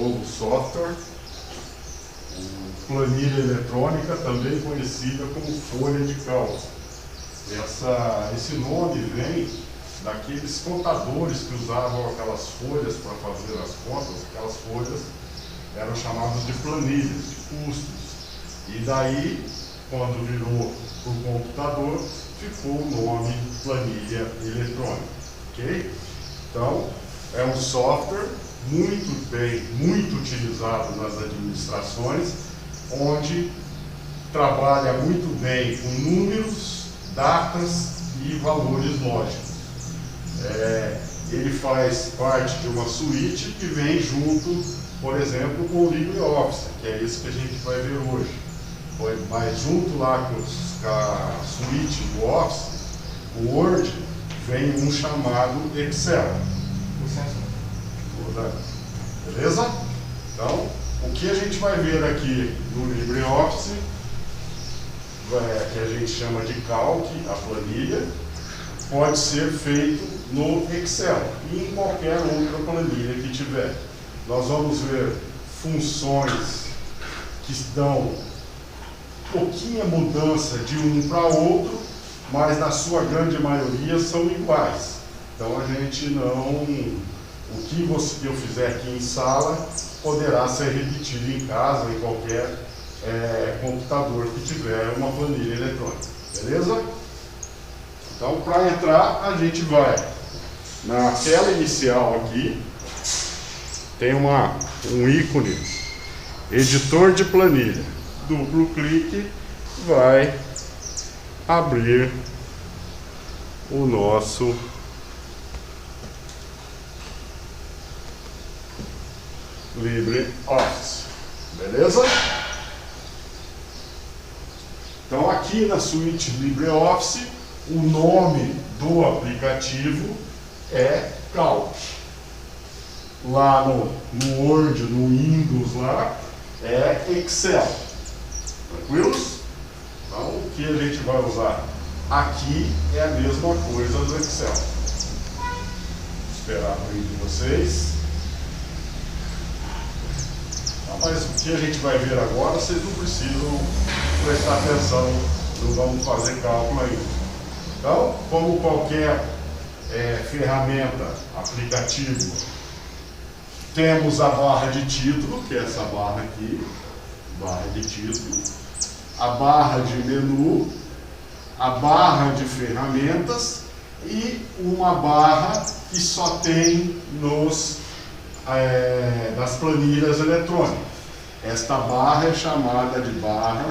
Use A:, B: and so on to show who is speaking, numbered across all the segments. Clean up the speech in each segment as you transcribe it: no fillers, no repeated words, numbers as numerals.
A: novo software, planilha eletrônica, também conhecida como folha de cálculo. Esse nome vem daqueles contadores que usavam aquelas folhas para fazer as contas. Aquelas folhas eram chamadas de planilhas, de custos. E daí, quando virou para o computador, ficou o nome planilha eletrônica. Ok? Então, é um software muito utilizado nas administrações, onde trabalha muito bem com números, datas e valores lógicos. Ele faz parte de uma suíte que vem junto, por exemplo, com o LibreOffice, que é isso que a gente vai ver hoje. Mas junto lá com a suíte do Office, o Word, vem um chamado Excel. Beleza? Então, o que a gente vai ver aqui no LibreOffice, que a gente chama de calc, a planilha, pode ser feito no Excel e em qualquer outra planilha que tiver. Nós vamos ver funções que dão pouquinha mudança de um para outro, mas na sua grande maioria são iguais. Então a gente não... O que eu fizer aqui em sala poderá ser repetido em casa, em qualquer computador que tiver uma planilha eletrônica. Beleza? Então, para entrar, a gente vai na tela inicial aqui. Tem um ícone, editor de planilha. Duplo clique, vai abrir o nosso LibreOffice. Beleza? Então, aqui na suíte LibreOffice, o nome do aplicativo é Calc. Lá no Word, no Windows lá, é Excel. Tranquilos? Então, o que a gente vai usar aqui é a mesma coisa do Excel. Vou esperar o vídeo de vocês. Mas o que a gente vai ver agora, vocês não precisam prestar atenção, não vamos fazer cálculo ainda. Então, como qualquer ferramenta, aplicativo, temos a barra de título, que é essa barra aqui, barra de título, a barra de menu, a barra de ferramentas e uma barra que só tem das planilhas eletrônicas. Esta barra é chamada de barra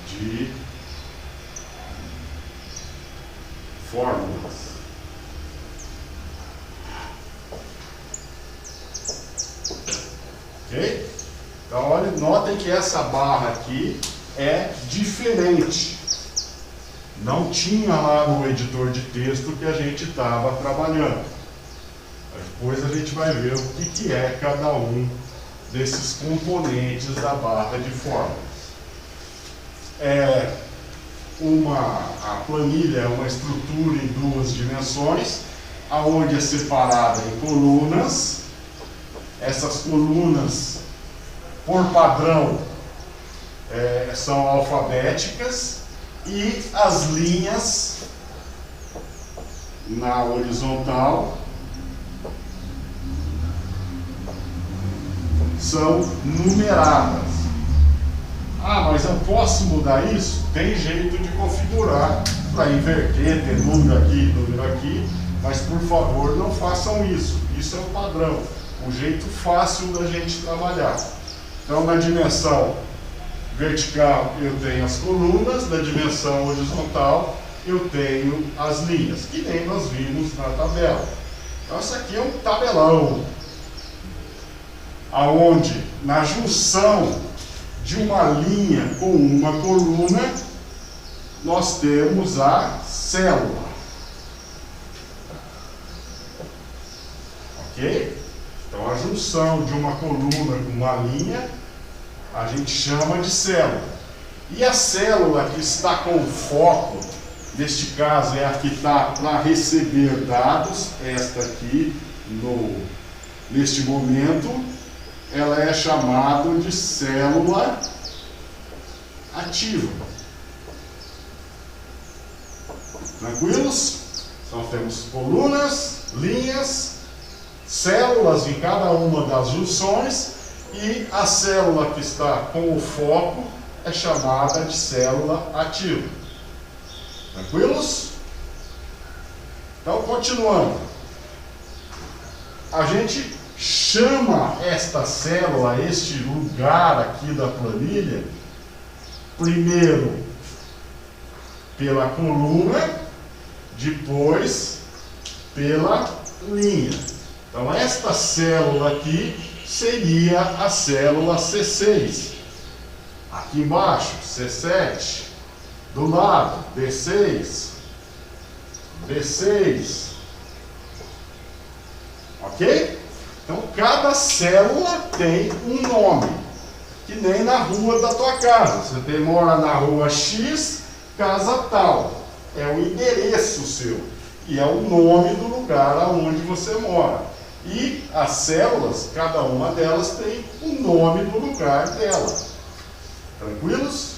A: de fórmulas. Ok? Então, olha, notem que essa barra aqui é diferente. Não tinha lá no editor de texto que a gente estava trabalhando. Depois a gente vai ver o que é cada um desses componentes da barra de fórmulas. A planilha é uma estrutura em duas dimensões, aonde é separada em colunas. Essas colunas, por padrão, são alfabéticas, e as linhas na horizontal são numeradas. Ah, mas eu posso mudar isso? Tem jeito de configurar para inverter, ter número aqui, mas por favor não façam isso. Isso é o padrão, o jeito fácil da gente trabalhar. Então, na dimensão vertical eu tenho as colunas, na dimensão horizontal eu tenho as linhas, que nem nós vimos na tabela. Então, isso aqui é um tabelão, aonde na junção de uma linha com uma coluna nós temos a célula. Ok? Então, a junção de uma coluna com uma linha a gente chama de célula. E a célula que está com foco, neste caso é a que está para receber dados, esta aqui no neste momento, ela é chamada de célula ativa. Tranquilos? Então temos colunas, linhas, células em cada uma das junções, e a célula que está com o foco é chamada de célula ativa. Tranquilos? Então, continuando. A gente chama esta célula, este lugar aqui da planilha, primeiro pela coluna, depois pela linha. Então, esta célula aqui seria a célula C6. Aqui embaixo, C7. Do lado, B6. B6. Ok? Então, cada célula tem um nome. Que nem na rua da tua casa. Você mora na rua X, casa tal. É o endereço seu. E é o nome do lugar aonde você mora. E as células, cada uma delas tem o nome do lugar dela. Tranquilos?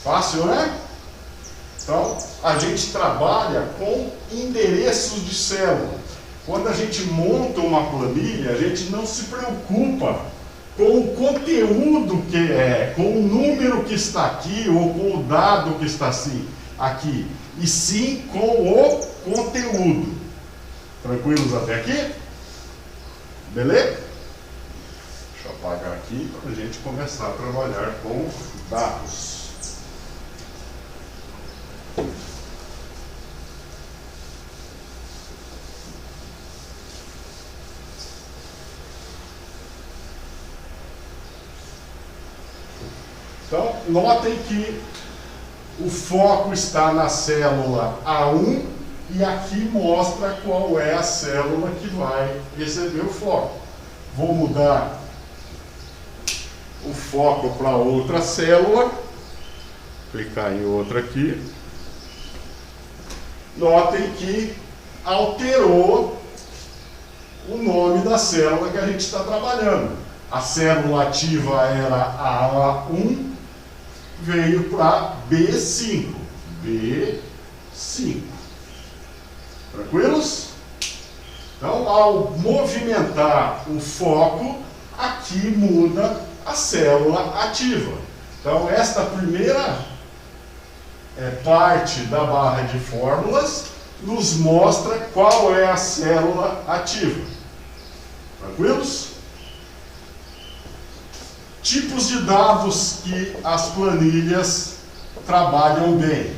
A: Fácil, né? Então, a gente trabalha com endereços de célula. Quando a gente monta uma planilha, a gente não se preocupa com o conteúdo que é, com o número que está aqui, ou com o dado que está assim, aqui, e sim com o conteúdo. Tranquilos até aqui? Beleza? Deixa eu apagar aqui para a gente começar a trabalhar com dados. Então, notem que o foco está na célula A1 e aqui mostra qual é a célula que vai receber o foco. Vou mudar o foco para outra célula, clicar em outra aqui. Notem que alterou o nome da célula que a gente está trabalhando. A célula ativa era a A1, veio para B5. B5. Tranquilos? Então, ao movimentar o foco, aqui muda a célula ativa. Então, esta primeira parte da barra de fórmulas nos mostra qual é a célula ativa. Tranquilos? Tipos de dados que as planilhas trabalham bem.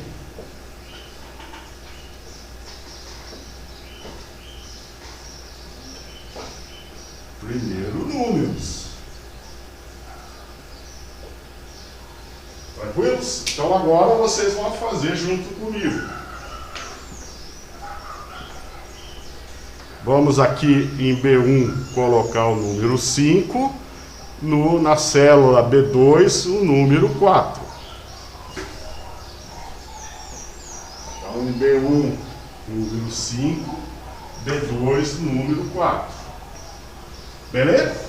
A: Primeiro, números. Tranquilos? Então agora vocês vão fazer junto comigo. Vamos aqui em B1 colocar o número 5. Na célula B2, o número 4. Então, em B1, número 5, B2, número 4. Beleza?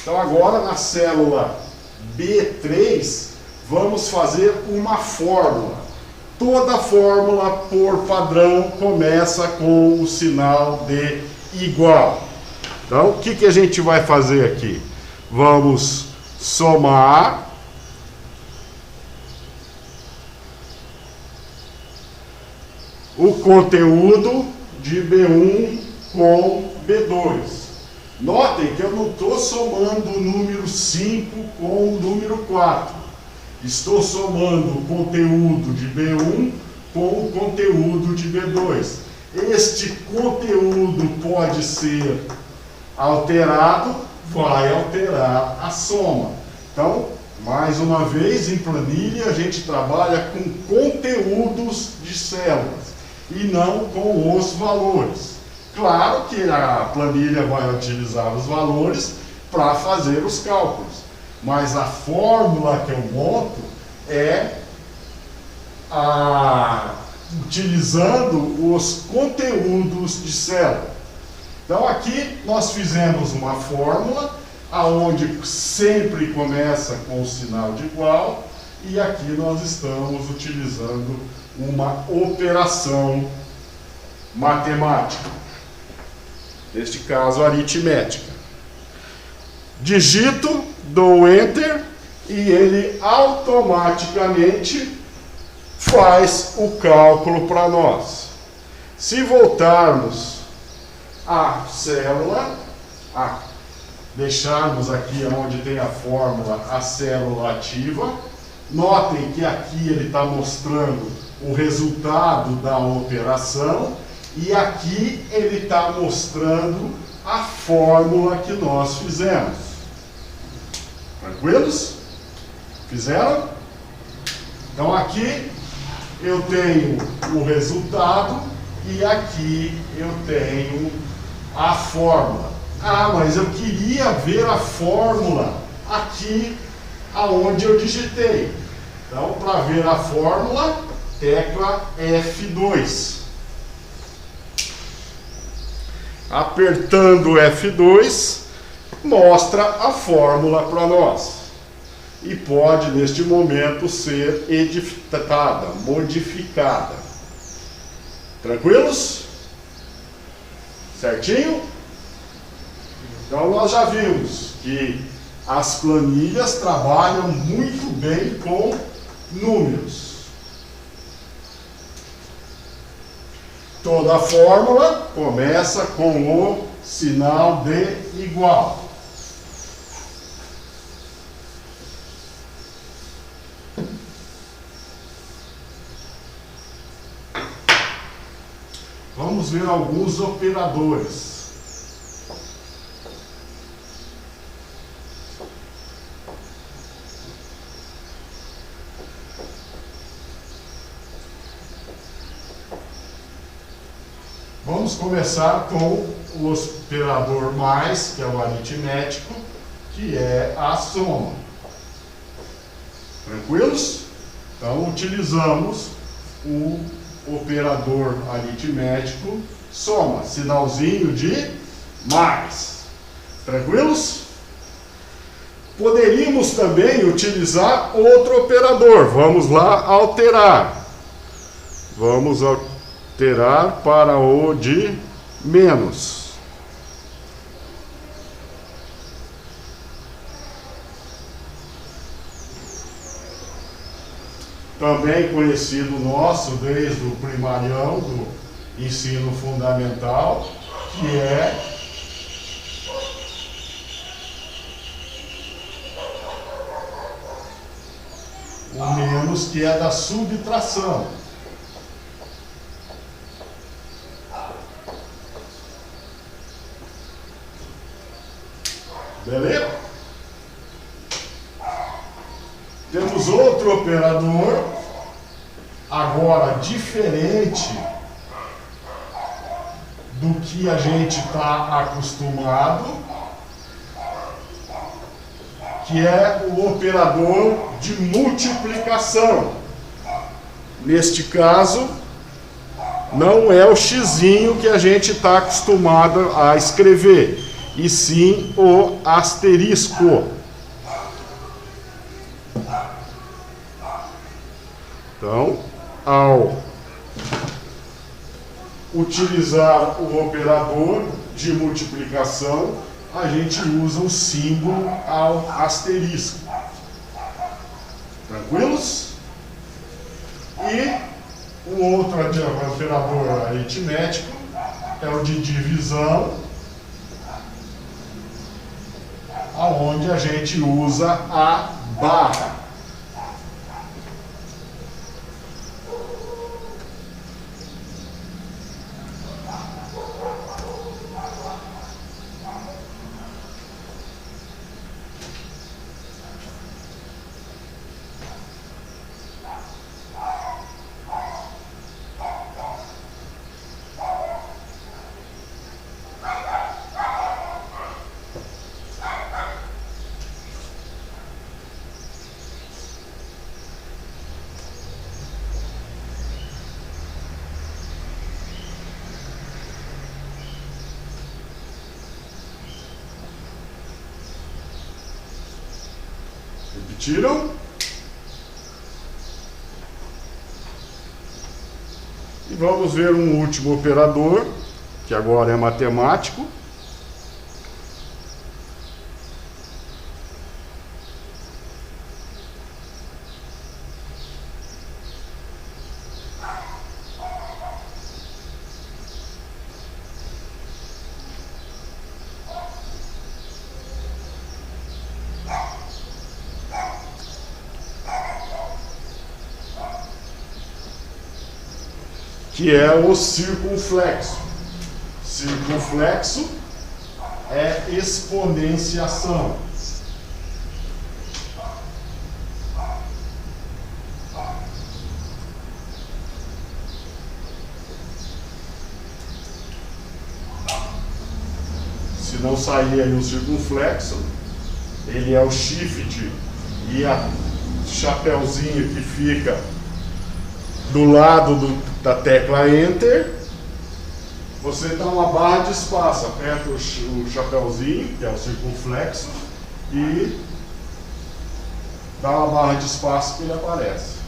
A: Então agora na célula B3 vamos fazer uma fórmula. Toda fórmula por padrão começa com o sinal de igual. Então o que a gente vai fazer aqui? Vamos somar o conteúdo de B1 com B2. Notem que eu não estou somando o número 5 com o número 4. Estou somando o conteúdo de B1 com o conteúdo de B2. Este conteúdo pode ser alterado, vai alterar a soma. Então, mais uma vez, em planilha, a gente trabalha com conteúdos de células e não com os valores. Claro que a planilha vai utilizar os valores para fazer os cálculos, mas a fórmula que eu monto é utilizando os conteúdos de célula. Então aqui nós fizemos uma fórmula aonde sempre começa com o sinal de igual, e aqui nós estamos utilizando uma operação matemática, neste caso aritmética. Digito, dou Enter e ele automaticamente faz o cálculo para nós. Se voltarmos à célula, deixarmos aqui onde tem a fórmula a célula ativa, notem que aqui ele está mostrando o resultado da operação e aqui ele está mostrando a fórmula que nós fizemos. Tranquilos? Fizeram? Então aqui eu tenho o resultado e aqui eu tenho a fórmula. Mas eu queria ver a fórmula aqui aonde eu digitei. Então, para ver a fórmula, tecla F2. Apertando F2, mostra a fórmula para nós. E pode, neste momento, ser editada, modificada. Tranquilos? Certinho? Então, nós já vimos que as planilhas trabalham muito bem com números. Toda fórmula começa com o sinal de igual. Vamos ver alguns operadores. Vamos começar com o operador mais, que é o aritmético, que é a soma. Tranquilos? Então, utilizamos o operador aritmético soma, sinalzinho de mais. Tranquilos? Poderíamos também utilizar outro operador. Vamos lá alterar. Vamos alterar para o de menos. Também conhecido nosso desde o primarião do ensino fundamental, que é o menos, que é da subtração. Beleza? Temos outro operador, agora diferente do que a gente está acostumado, que é o operador de multiplicação. Neste caso, não é o xizinho que a gente está acostumado a escrever, e sim o asterisco. Então, ao utilizar o operador de multiplicação, a gente usa o símbolo ao asterisco. Tranquilos? E o outro operador aritmético é o de divisão, aonde a gente usa a barra. Tiram. E vamos ver um último operador, que agora é matemático. Que é o circunflexo. Circunflexo é exponenciação. Se não sair aí o circunflexo, ele é o shift e a chapeuzinho que fica do lado da tecla Enter. Você dá uma barra de espaço, aperta o chapeuzinho, que é o circunflexo, e dá uma barra de espaço que ele aparece.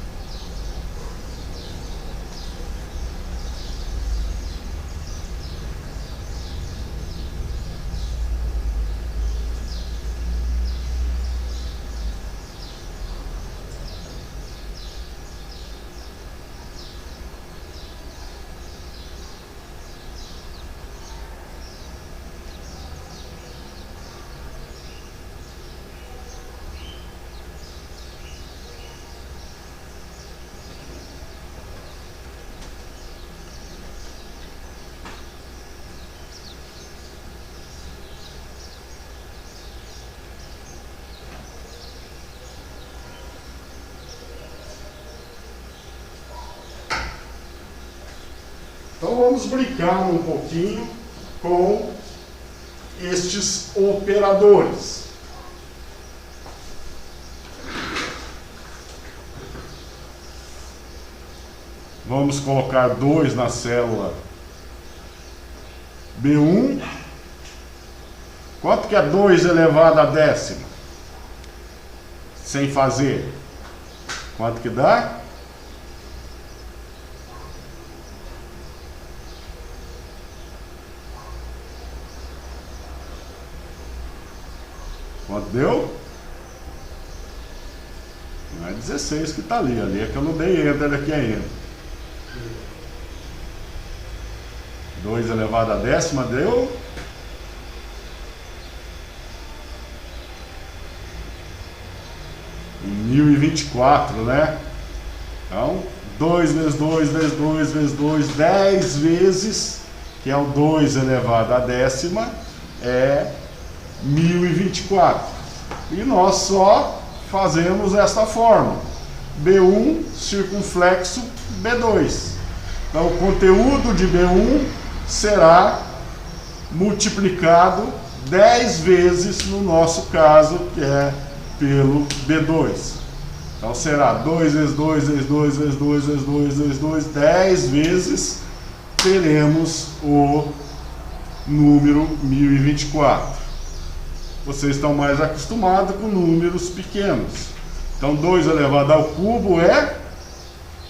A: Então vamos brincar um pouquinho com estes operadores. Vamos colocar 2 na célula B1. Quanto que é 2 elevado a décima? Sem fazer. Quanto que dá? Quanto deu? Não é 16 que está ali. Ali é que eu não dei Enter aqui ainda. 2 elevado a décima deu 1024, né? Então, 2 vezes 2 vezes 2 vezes 2, 10 vezes, que é o 2 elevado a décima, é 1024. E nós só fazemos esta forma: B1 circunflexo B2. Então, o conteúdo de B1 será multiplicado 10 vezes, no nosso caso, que é pelo B2. Então será 2 vezes 2 vezes 2 vezes 2 vezes 2 vezes 2, 10 vezes, teremos o número 1024. Vocês estão mais acostumados com números pequenos. Então 2 elevado ao cubo é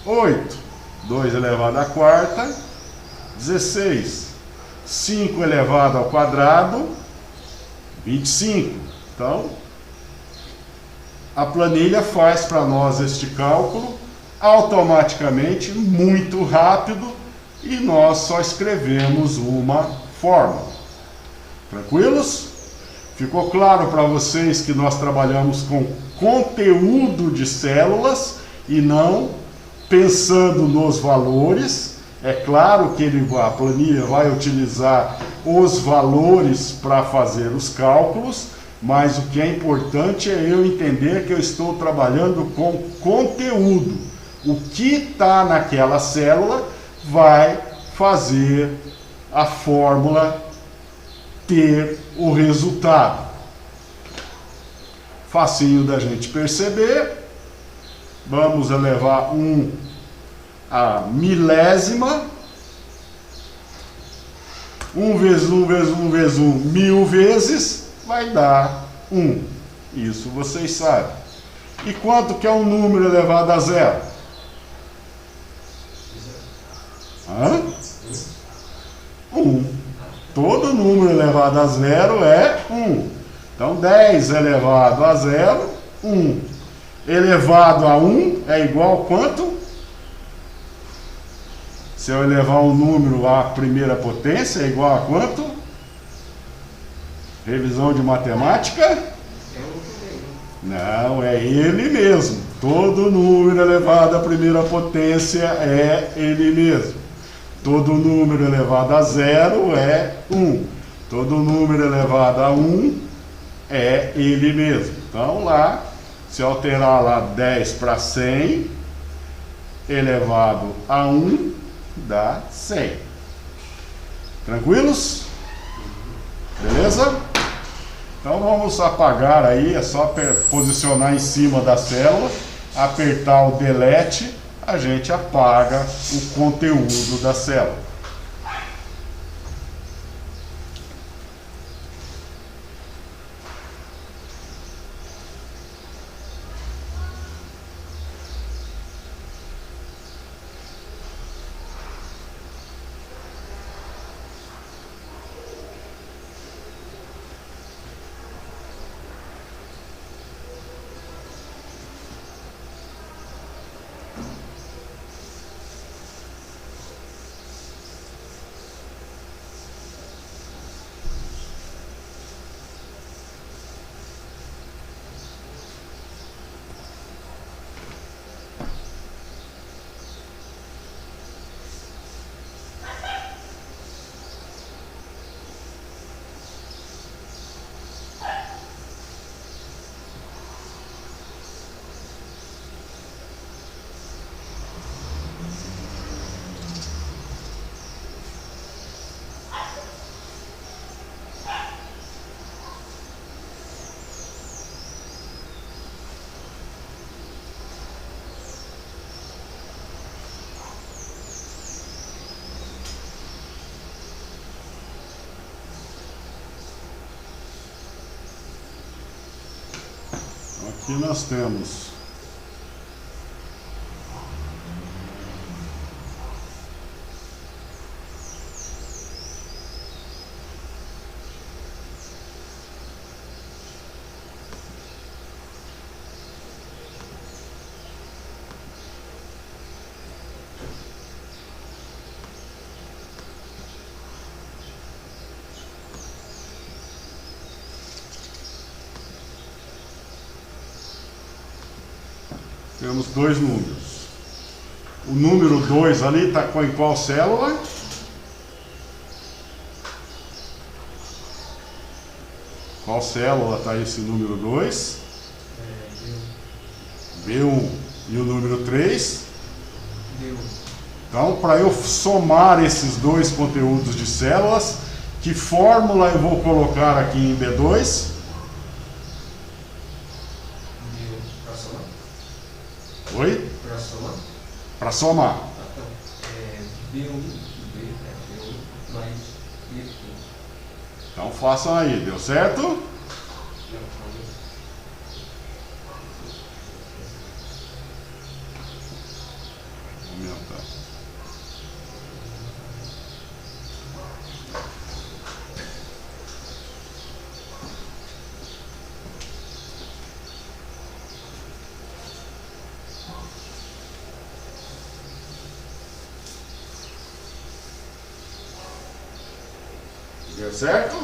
A: 8. 2 elevado à quarta, 16. 5 elevado ao quadrado, 25. Então, a planilha faz para nós este cálculo automaticamente, muito rápido, e nós só escrevemos uma fórmula. Tranquilos? Ficou claro para vocês que nós trabalhamos com conteúdo de células e não pensando nos valores. É claro que a planilha vai utilizar os valores para fazer os cálculos, mas o que é importante é eu entender que eu estou trabalhando com conteúdo. O que está naquela célula vai fazer a fórmula ter o resultado. Facinho da gente perceber. Vamos elevar 1 à milésima. 1 vezes 1 vezes 1 vezes 1, 1000 vezes, vai dar 1. Isso vocês sabem. E quanto que é um número elevado a zero? Hã? 1. Todo número elevado a zero é 1. Então 10 elevado a zero, 1. Elevado a 1 é igual a quanto? Se eu elevar um número à primeira potência, é igual a quanto? Revisão de matemática? Não, é ele mesmo. Todo número elevado à primeira potência é ele mesmo. Todo número elevado a zero é 1. Todo número elevado a 1 é ele mesmo. Então lá, se eu alterar lá 10 para 100, elevado a 1 dá 100. Tranquilos? Beleza? Então vamos apagar aí, é só posicionar em cima da célula, apertar o delete, a gente apaga o conteúdo da célula. Aqui nós temos dois números. O número 2 ali está em qual célula? Qual célula está esse número 2? B1. E o número 3?
B: B1.
A: Então, para eu somar esses dois conteúdos de células, que fórmula eu vou colocar aqui em B2? Oi?
B: Para somar?
A: Para somar.
B: Então, B1 mais B1.
A: Então façam aí, deu certo? Aumentar. Deu certo?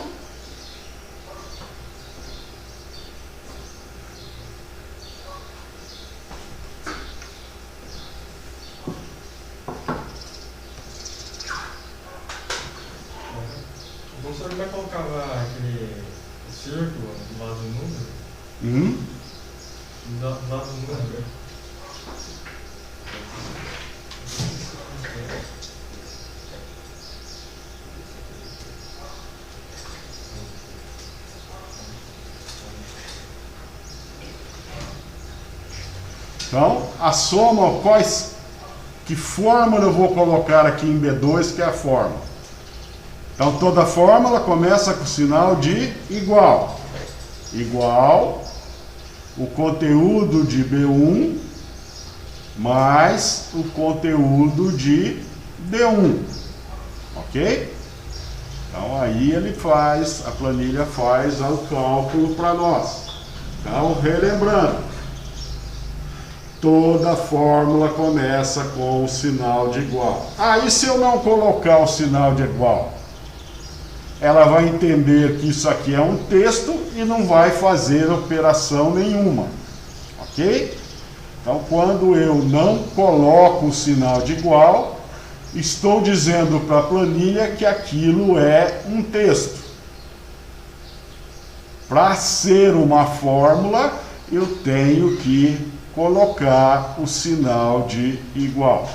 B: O professor vai colocar aquele círculo do lado do número? Do lado do número.
A: Então, a soma, que fórmula eu vou colocar aqui em B2, que é a fórmula? Então, toda fórmula começa com o sinal de igual. Igual, o conteúdo de B1 mais o conteúdo de D1, ok? Então aí ele faz, a planilha faz o cálculo para nós. Então, relembrando, toda fórmula começa com o sinal de igual. E se eu não colocar o sinal de igual? Ela vai entender que isso aqui é um texto e não vai fazer operação nenhuma, ok? Então, quando eu não coloco o sinal de igual, estou dizendo para a planilha que aquilo é um texto. Para ser uma fórmula, eu tenho que colocar o sinal de igual.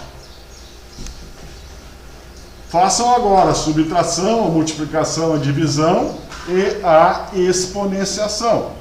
A: Façam agora a subtração, a multiplicação, a divisão e a exponenciação.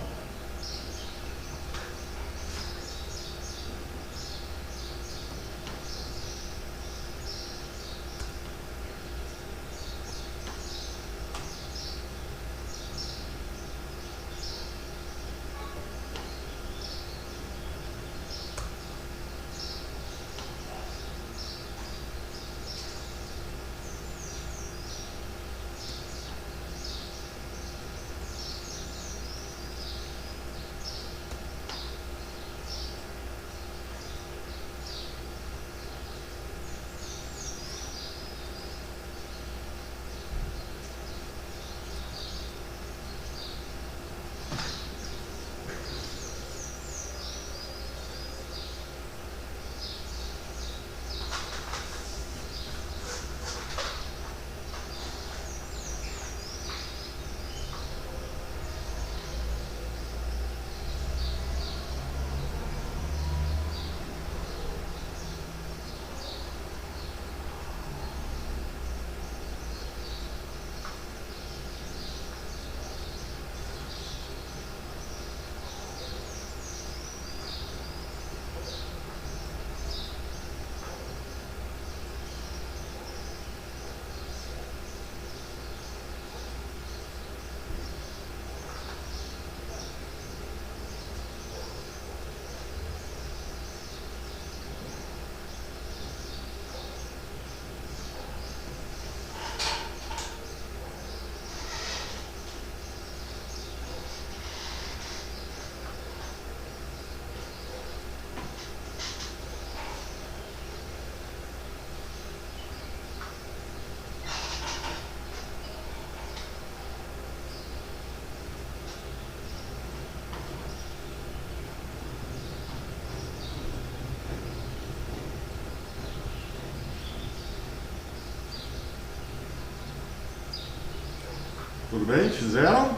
A: Tudo bem? Fizeram?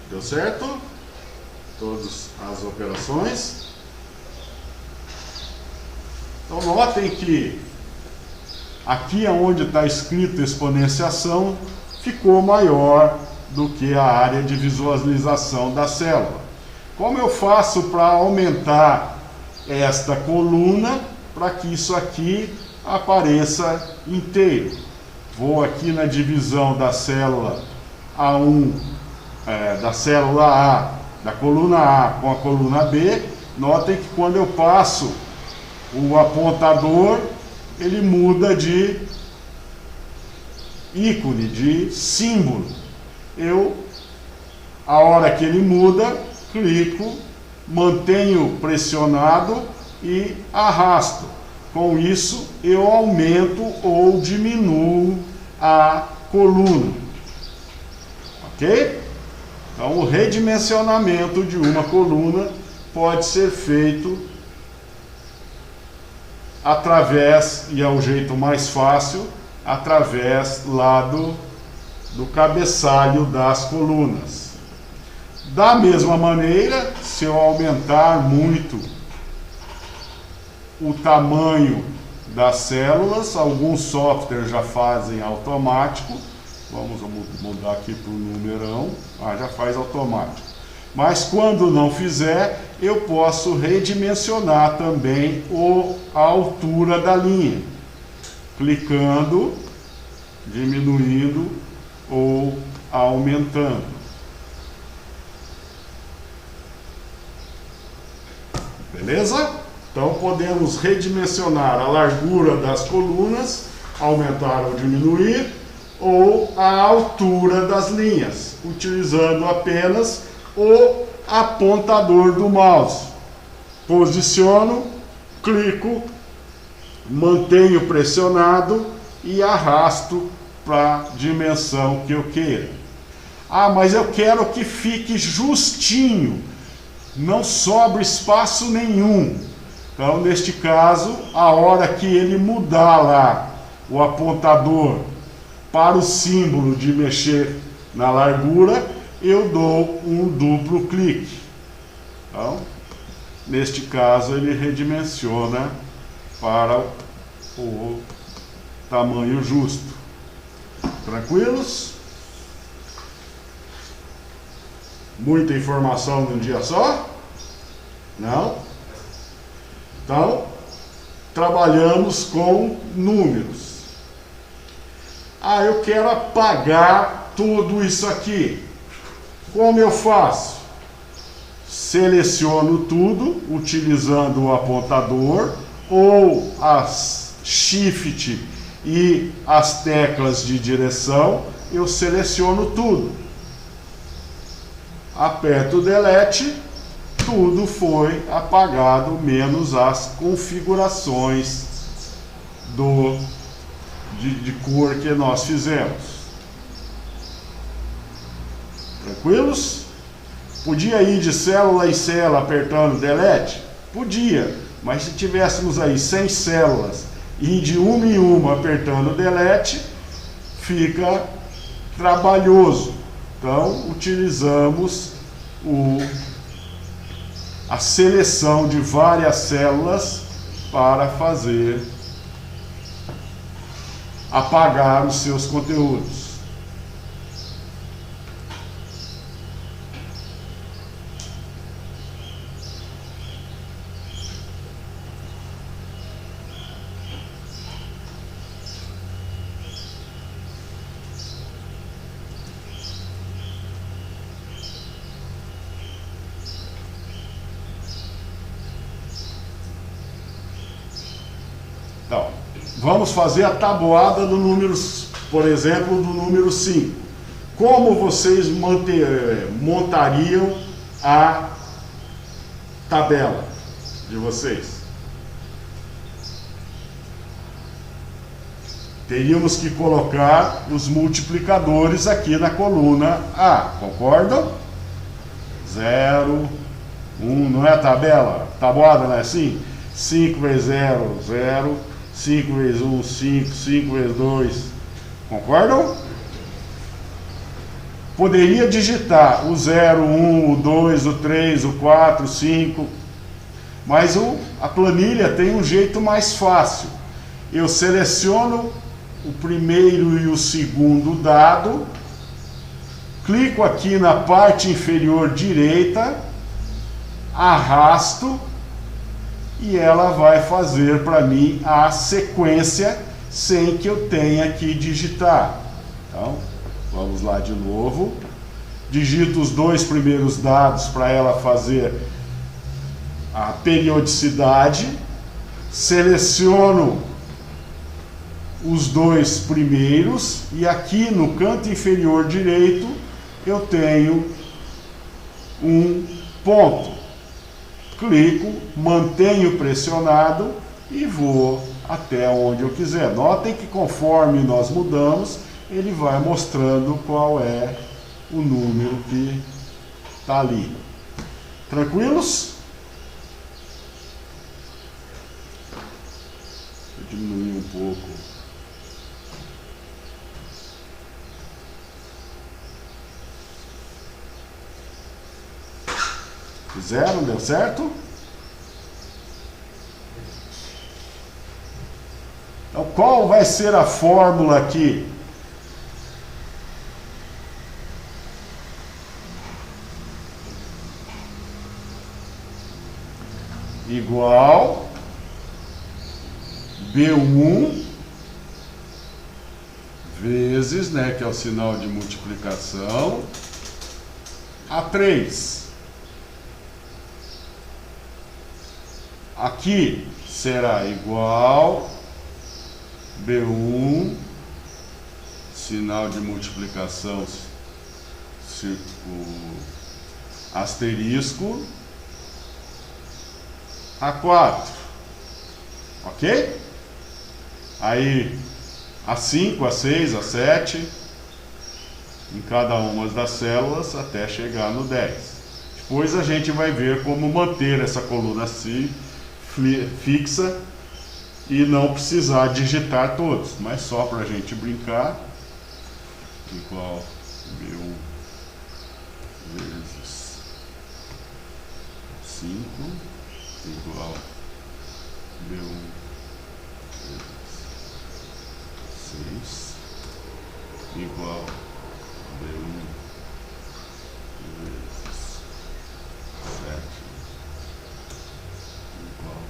A: Deu certo? Todas as operações. Então notem que aqui onde está escrito exponenciação ficou maior do que a área de visualização da célula. Como eu faço para aumentar esta coluna para que isso aqui apareça inteiro? Vou aqui na divisão da célula A1, da célula A, da coluna A com a coluna B. Notem que quando eu passo o apontador, ele muda de ícone, de símbolo. A hora que ele muda, clico, mantenho pressionado e arrasto. Com isso, eu aumento ou diminuo a coluna. Ok? Então, o redimensionamento de uma coluna pode ser feito através, e é o jeito mais fácil, através lá do cabeçalho das colunas. Da mesma maneira, se eu aumentar muito o tamanho das células, alguns softwares já fazem automático. Vamos mudar aqui para o numerão. Já faz automático. Mas quando não fizer, eu posso redimensionar também a altura da linha, clicando, diminuindo ou aumentando. Beleza? Então podemos redimensionar a largura das colunas, aumentar ou diminuir, ou a altura das linhas, utilizando apenas o apontador do mouse. Posiciono, clico, mantenho pressionado e arrasto para a dimensão que eu queira. Ah, mas eu quero que fique justinho, não sobre espaço nenhum. Então, neste caso, a hora que ele mudar lá o apontador para o símbolo de mexer na largura, eu dou um duplo clique. Então, neste caso, ele redimensiona para o tamanho justo. Tranquilos? Muita informação num dia só? Não? Então, trabalhamos com números. Ah, eu quero apagar tudo isso aqui. Como eu faço? Seleciono tudo utilizando o apontador ou as Shift e as teclas de direção. Eu seleciono tudo. Aperto o Delete, tudo foi apagado, menos as configurações de cor que nós fizemos. Tranquilos? Podia ir de célula em célula apertando Delete? Podia, mas se tivéssemos aí 100 células e de uma em uma apertando Delete, fica trabalhoso. Então, utilizamos a seleção de várias células para fazer apagar os seus conteúdos. Então, vamos fazer a tabuada do número, por exemplo, do número 5. Como vocês montariam a tabela de vocês? Teríamos que colocar os multiplicadores aqui na coluna A, concordam? 0, 1, não é a tabela? Tabuada não é assim? 5 vezes 0, 0. 5 vezes 1, 5, 5 vezes 2, concordam? Poderia digitar o 0, 1, o 2, o 3, o 4, o 5, mas a planilha tem um jeito mais fácil. Eu seleciono o primeiro e o segundo dado, clico aqui na parte inferior direita, arrasto, e ela vai fazer para mim a sequência sem que eu tenha que digitar. Então, vamos lá de novo. Digito os dois primeiros dados para ela fazer a periodicidade. Seleciono os dois primeiros e aqui no canto inferior direito eu tenho um ponto. Clico, mantenho pressionado e vou até onde eu quiser. Notem que conforme nós mudamos, ele vai mostrando qual é o número que está ali. Tranquilos? Deixa eu diminuir um pouco. Fizeram? Deu certo? Então, qual vai ser a fórmula aqui? Igual B1 vezes, né, que é o sinal de multiplicação, A3. aqui será igual B1, sinal de multiplicação, asterisco, A4, ok? Aí, A5, A6, A7, em cada uma das células até chegar no 10. Depois a gente vai ver como manter essa coluna assim, fixa, e não precisar digitar todos, mas só para a gente brincar, igual B1 vezes 5 igual B1 vezes 6 igual B1 vezes 7 igual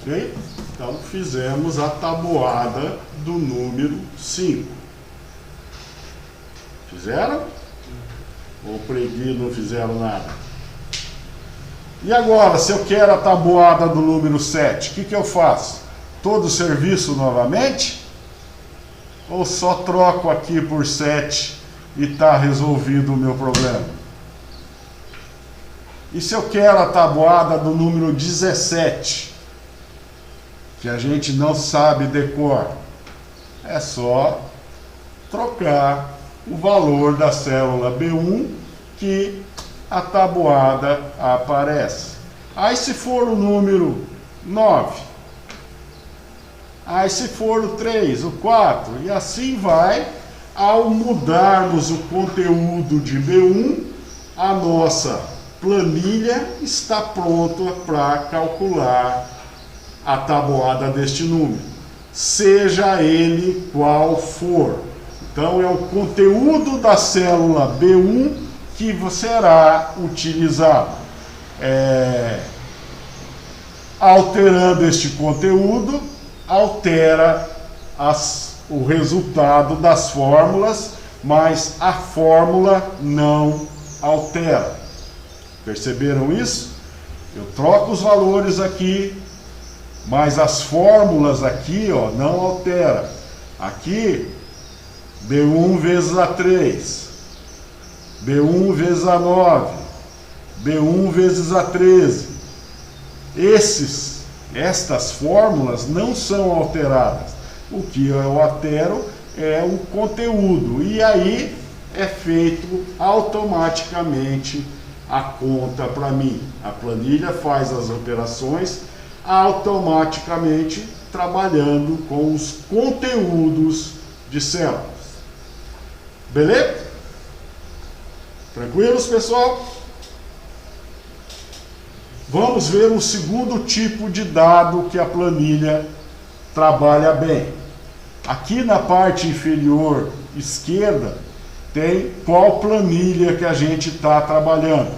A: ok? Então fizemos a tabuada do número 5. Fizeram? Ou pregui não fizeram nada? E agora, se eu quero a tabuada do número 7, o que eu faço? Todo o serviço novamente? Ou só troco aqui por 7 e está resolvido o meu problema? E se eu quero a tabuada do número 17? Que a gente não sabe decor, é só trocar o valor da célula B1 que a tabuada aparece. Aí se for o número 9, aí se for o 3, o 4, e assim vai. Ao mudarmos o conteúdo de B1, a nossa planilha está pronta para calcular a tabuada deste número, seja ele qual for. Então é o conteúdo da célula B1 que será utilizado. Alterando este conteúdo, altera o resultado das fórmulas, mas a fórmula não altera. Perceberam isso? Eu troco os valores aqui, mas as fórmulas aqui, ó, não altera. Aqui, B1 vezes A3, B1 vezes A9, B1 vezes A13. Estas fórmulas não são alteradas. O que eu altero é o conteúdo. E aí é feito automaticamente a conta para mim. A planilha faz as operações automaticamente trabalhando com os conteúdos de células. Beleza? Tranquilos, pessoal? Vamos ver um segundo tipo de dado que a planilha trabalha bem. Aqui na parte inferior esquerda tem qual planilha que a gente está trabalhando.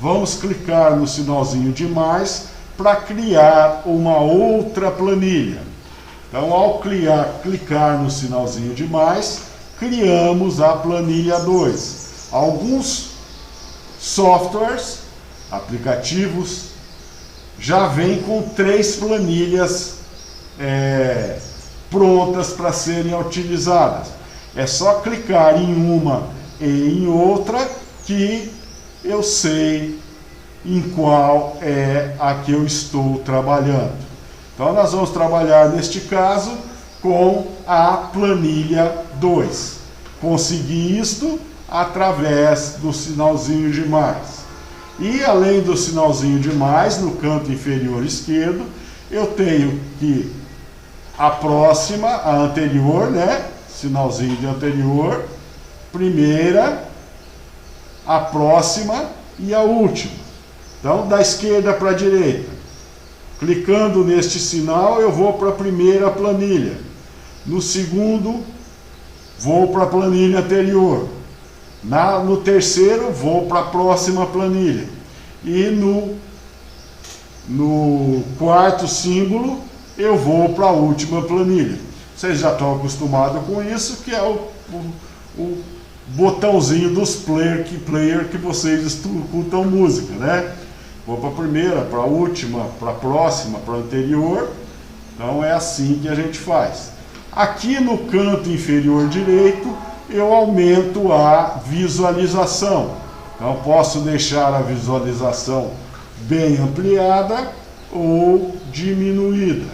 A: Vamos clicar no sinalzinho de mais para criar uma outra planilha. Então, ao clicar no sinalzinho de mais, criamos a planilha 2. Alguns softwares, aplicativos, já vêm com 3 planilhas prontas para serem utilizadas. É só clicar em uma e em outra que eu sei em qual é a que eu estou trabalhando. Então nós vamos trabalhar neste caso com a planilha 2. Consegui isto através do sinalzinho de mais. E além do sinalzinho de mais, no canto inferior esquerdo, eu tenho que a próxima, a anterior, né? Sinalzinho de anterior, primeira, a próxima e a última. Então, da esquerda para a direita. Clicando neste sinal, eu vou para a primeira planilha. No segundo, vou para a planilha anterior. No terceiro, vou para a próxima planilha. E no quarto símbolo, eu vou para a última planilha. Vocês já estão acostumados com isso, que é o botãozinho dos player que vocês escutam música, né? Vou para a primeira, para a última, para a próxima, para a anterior. Então é assim que a gente faz. Aqui no canto inferior direito, eu aumento a visualização. Então posso deixar a visualização bem ampliada ou diminuída.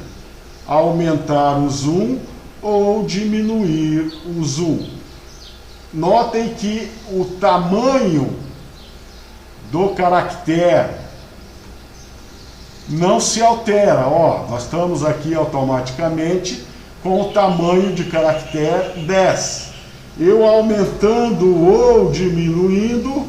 A: Aumentar o zoom ou diminuir o zoom. Notem que o tamanho do caractere não se altera. Ó, nós estamos aqui automaticamente com o tamanho de caractere 10. Eu aumentando ou diminuindo,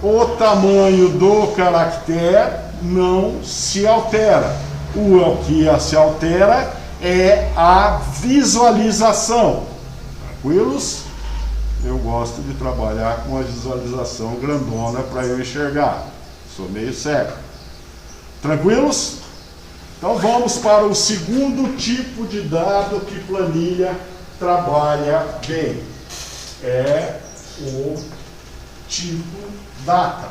A: o tamanho do caractere não se altera. O que se altera é a visualização. Tranquilos? Eu gosto de trabalhar com a visualização grandona para eu enxergar. Sou meio cego. Tranquilos? Então vamos para o segundo tipo de dado que planilha trabalha bem. É o tipo data.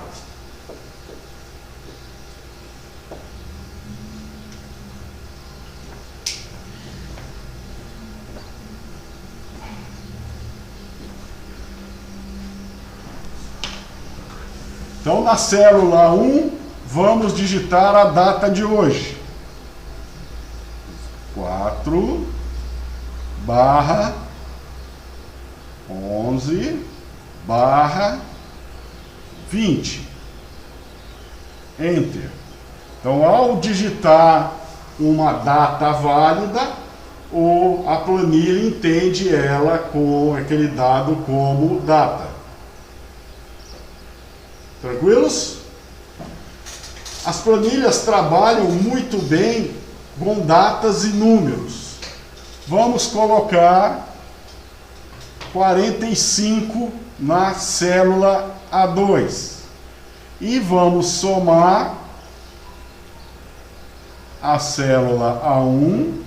A: Então na célula 1, vamos digitar a data de hoje. 4/11/20. Enter. Então, ao digitar uma data válida, a planilha entende ela com aquele dado como data. Tranquilos? As planilhas trabalham muito bem com datas e números. Vamos colocar 45 na célula A2. E vamos somar a célula A1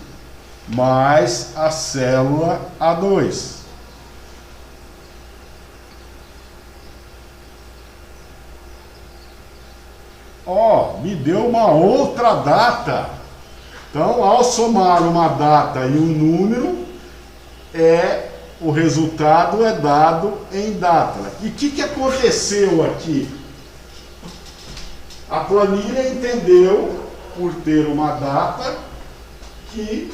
A: mais a célula A2. Ó, me deu uma outra data. Então, ao somar uma data e um número, o resultado é dado em data. E o que aconteceu aqui? A planilha entendeu, por ter uma data, que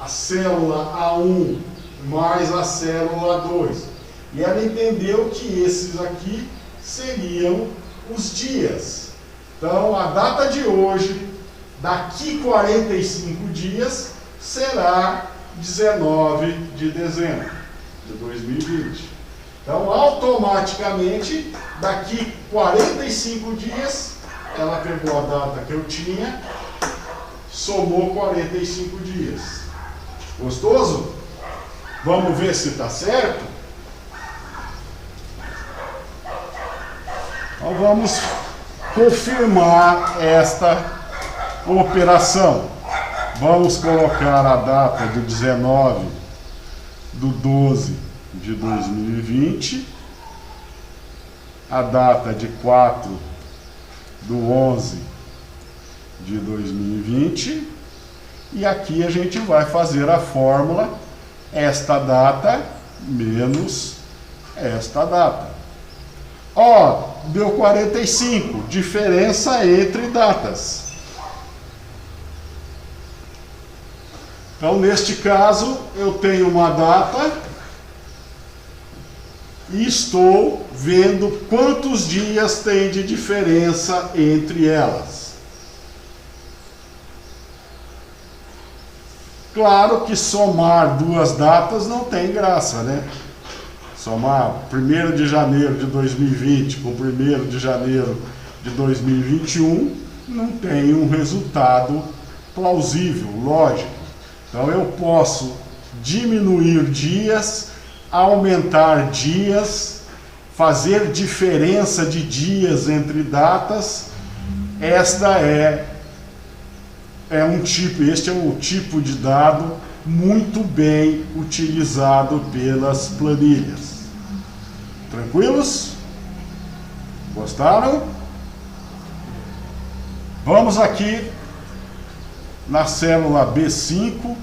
A: a célula A1 mais a célula A2. E ela entendeu que esses aqui seriam os dias. Então, a data de hoje, daqui 45 dias, será 19 de dezembro de 2020. Então, automaticamente, daqui 45 dias, ela pegou a data que eu tinha, somou 45 dias. Gostoso? Vamos ver se está certo? Então, vamos confirmar esta operação. Vamos colocar a data de 19/12/2020, a data de 4/11/2020, e aqui a gente vai fazer a fórmula esta data menos esta data. Ó, deu 45, diferença entre datas. Então, neste caso, eu tenho uma data e estou vendo quantos dias tem de diferença entre elas. Claro que somar duas datas não tem graça, né? Somar 1º de janeiro de 2020 com 1º de janeiro de 2021 não tem um resultado plausível, lógico. Então eu posso diminuir dias, aumentar dias, fazer diferença de dias entre datas. Este é um tipo de dado muito bem utilizado pelas planilhas. Tranquilos? Gostaram? Vamos aqui na célula B5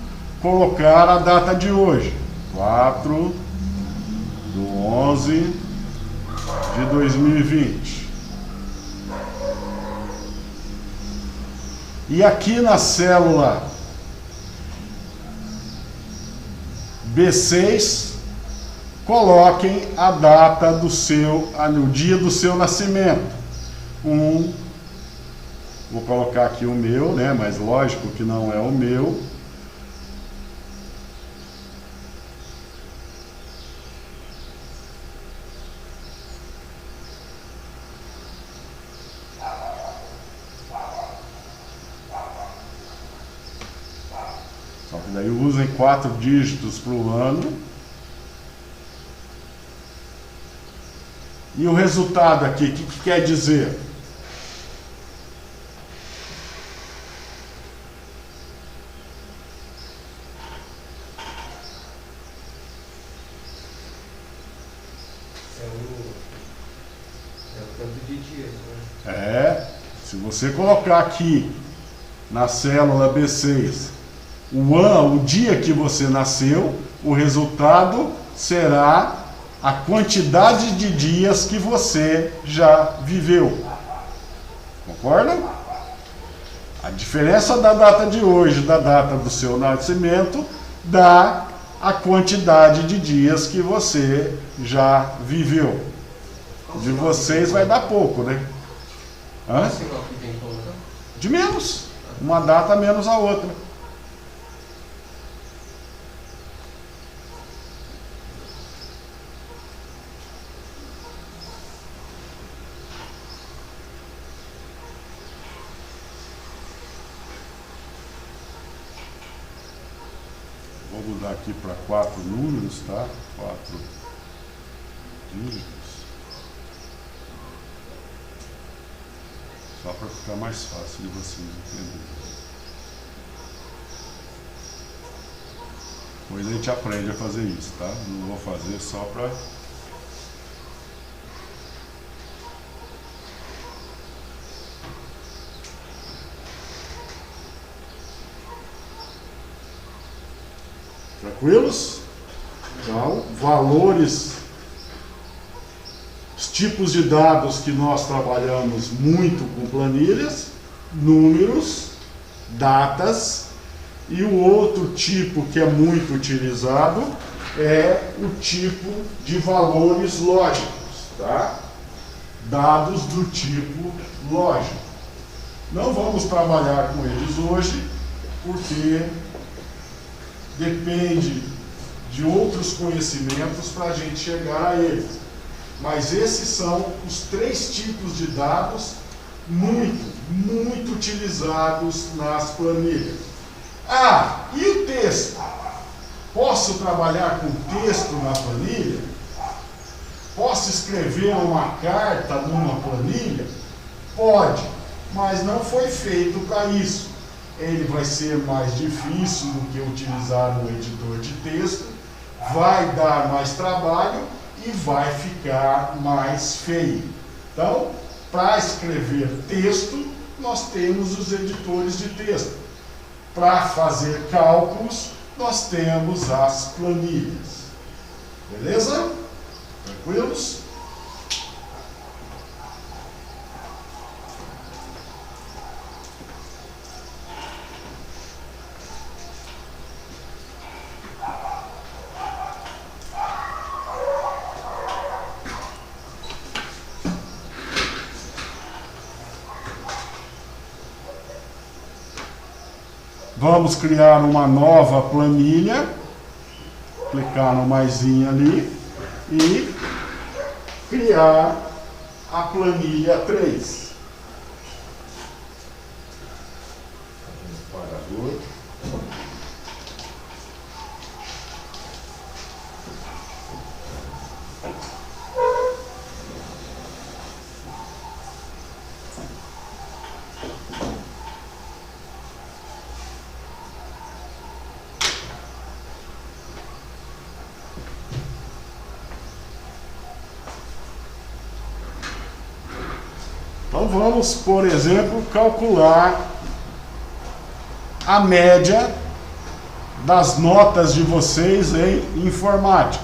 A: colocar a data de hoje, 4/11/2020. E aqui na célula B6, coloquem a data do no dia do seu nascimento. Vou colocar aqui o meu, né? Mas lógico que não é o meu. Só que daí usem 4 dígitos para o ano. E o resultado aqui, o que quer dizer?
C: É o tanto de dias, né?
A: Se você colocar aqui na célula B6 o dia que você nasceu, o resultado será a quantidade de dias que você já viveu. Concorda? A diferença da data de hoje da data do seu nascimento dá a quantidade de dias que você já viveu. De vocês vai dar pouco, né? Hã? De menos. Uma data menos a outra. Vou mudar aqui para 4 números, tá? 4 dígitos. Só para ficar mais fácil de vocês entenderem. Depois a gente aprende a fazer isso, tá? Não vou fazer só para... Tranquilos? Então, valores, os tipos de dados que nós trabalhamos muito com planilhas, números, datas, e o outro tipo que é muito utilizado é o tipo de valores lógicos, tá? Dados do tipo lógico. Não vamos trabalhar com eles hoje, porque depende de outros conhecimentos para a gente chegar a eles. Mas esses são os 3 tipos de dados muito utilizados nas planilhas. Ah, e o texto? Posso trabalhar com texto na planilha? Posso escrever uma carta numa planilha? Pode, mas não foi feito para isso. Ele vai ser mais difícil do que utilizar no editor de texto, vai dar mais trabalho e vai ficar mais feio. Então, para escrever texto, nós temos os editores de texto. Para fazer cálculos, nós temos as planilhas. Beleza? Tranquilos? Vamos criar uma nova planilha. Clicar no maisinho ali e criar a planilha 3. Parador. Então vamos, por exemplo, calcular a média das notas de vocês em informática.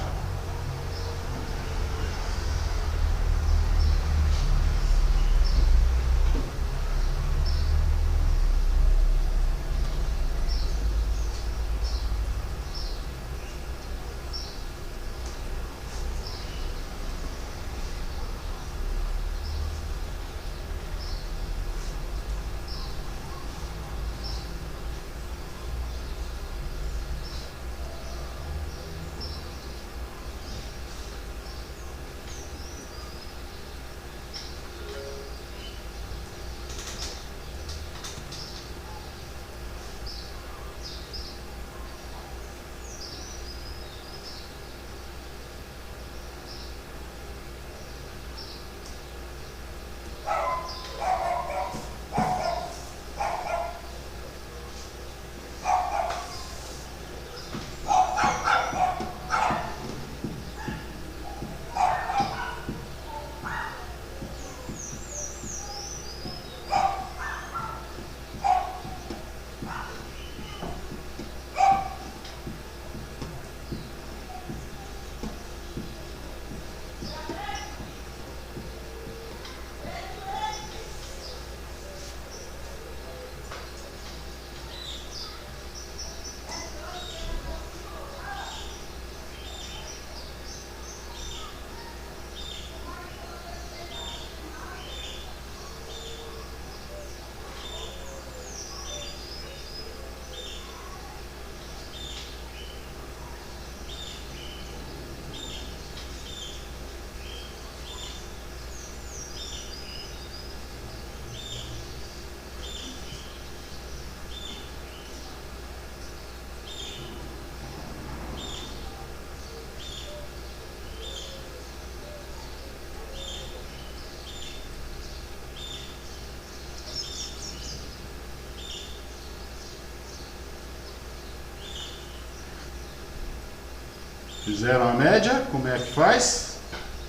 A: Fizeram a média? Como é que faz?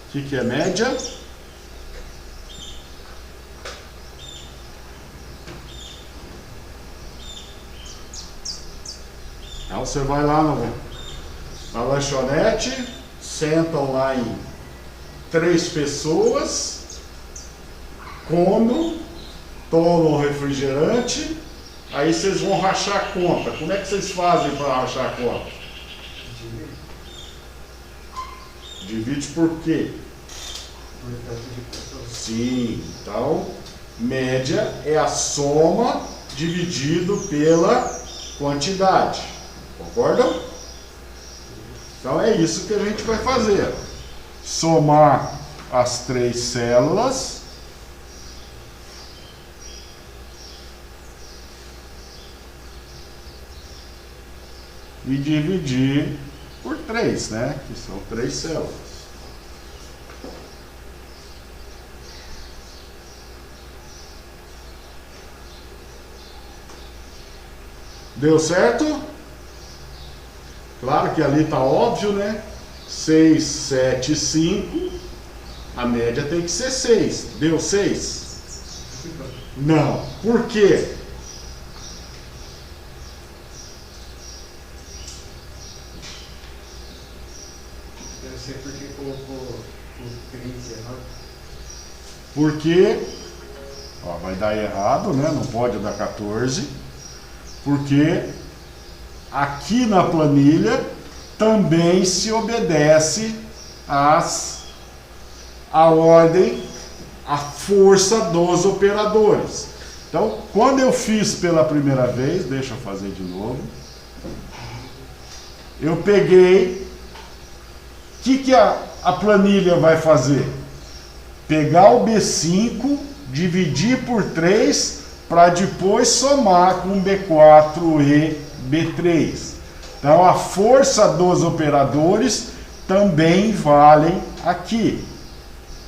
A: O que é média? Então você vai lá na lanchonete, sentam lá em 3 pessoas, comem, tomam refrigerante, aí vocês vão rachar a conta. Como é que vocês fazem para rachar a conta? Divide por quê? Sim, então média é a soma dividido pela quantidade. Concordam? Então é isso que a gente vai fazer. Somar as 3 células. E dividir por 3, né? Que são 3 células. Deu certo? Claro que ali está óbvio, né? 6, 7, 5. A média tem que ser 6. Deu 6? Não. Por quê?
C: Eu sei porque colocou o 13 errado.
A: Porque, ó, vai dar errado, né? Não pode dar 14. Porque aqui na planilha também se obedece a ordem, a força dos operadores. Então, quando eu fiz pela primeira vez, deixa eu fazer de novo, eu peguei, o que a planilha vai fazer? Pegar o B5, dividir por 3, para depois somar com B4 e B3. Então, a força dos operadores também valem aqui,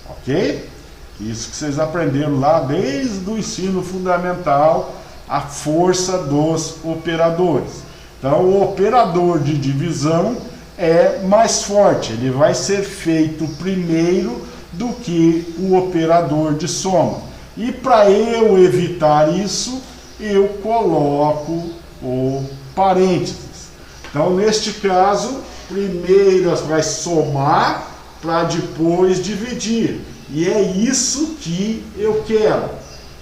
A: ok? Isso que vocês aprenderam lá desde o ensino fundamental, a força dos operadores. Então, o operador de divisão é mais forte, ele vai ser feito primeiro do que o operador de soma. E para eu evitar isso, eu coloco o parênteses. Então, neste caso, primeiro vai somar para depois dividir. E é isso que eu quero.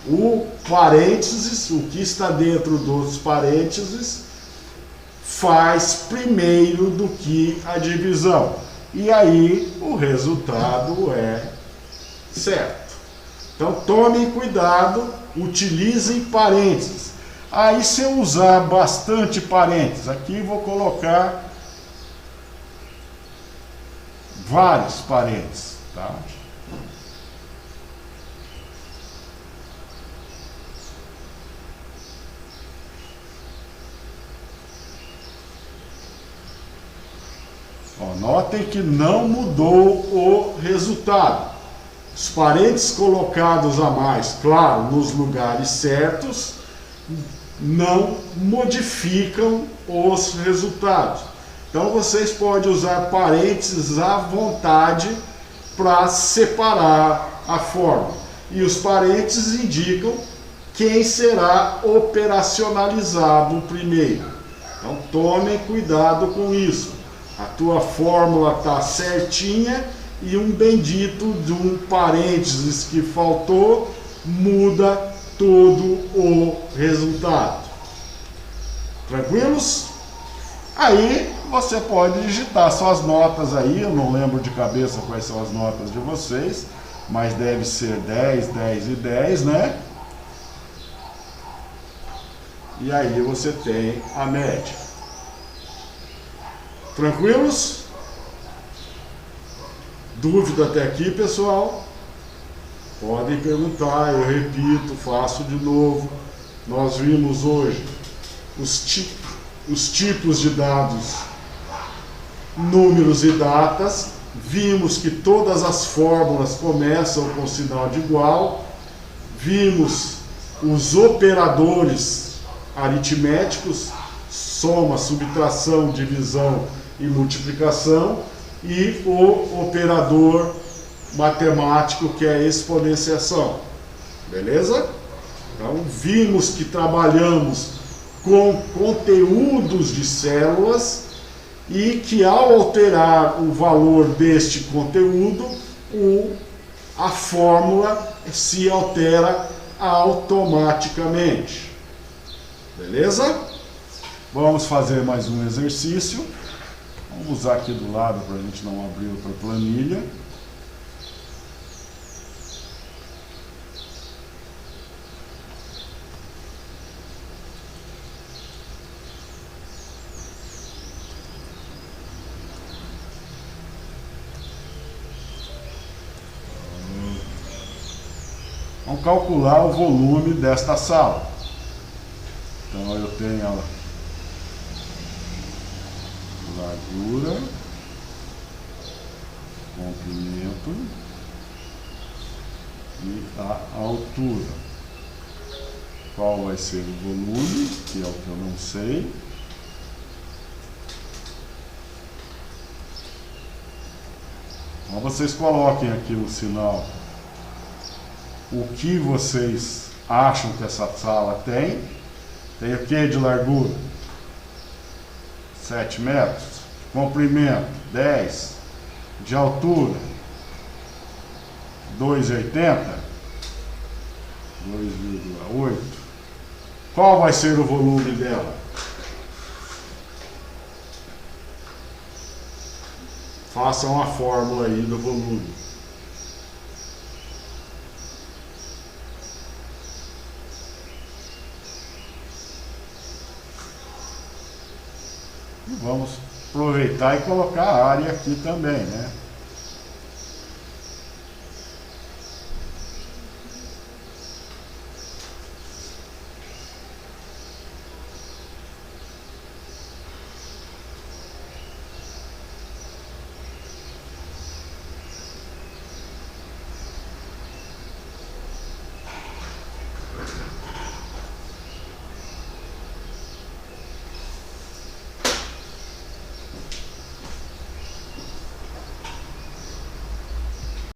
A: O parênteses, o que está dentro dos parênteses, faz primeiro do que a divisão. E aí o resultado é certo. Então tomem cuidado, utilizem parênteses. Aí se eu usar bastante parênteses, aqui vou colocar vários parênteses, tá? Notem que não mudou o resultado. Os parênteses colocados a mais, claro, nos lugares certos, não modificam os resultados. Então vocês podem usar parênteses à vontade para separar a fórmula. E os parênteses indicam quem será operacionalizado primeiro. Então tomem cuidado com isso. A tua fórmula está certinha e um bendito de um parênteses que faltou muda todo o resultado. Tranquilos? Aí você pode digitar suas notas aí, eu não lembro de cabeça quais são as notas de vocês, mas deve ser 10, 10 e 10, né? E aí você tem a média. Tranquilos? Dúvida até aqui, pessoal? Podem perguntar, eu repito, faço de novo. Nós vimos hoje os tipos de dados, números e datas. Vimos que todas as fórmulas começam com sinal de igual. Vimos os operadores aritméticos, soma, subtração, divisão e multiplicação, e o operador matemático, que é a exponenciação. Beleza? Então, vimos que trabalhamos com conteúdos de células e que, ao alterar o valor deste conteúdo, a fórmula se altera automaticamente. Beleza? Vamos fazer mais um exercício. Vamos usar aqui do lado para a gente não abrir outra planilha. Vamos calcular o volume desta sala. Então eu tenho a largura, comprimento e a altura. Qual vai ser o volume, que é o que eu não sei. Então vocês coloquem aqui o sinal, o que vocês acham que essa sala tem. Tem o que de largura? 7 metros. Comprimento, 10. De altura, 2,80. 2,8. Qual vai ser o volume dela? Façam a fórmula aí do volume. E vamos aproveitar e colocar a área aqui também, né?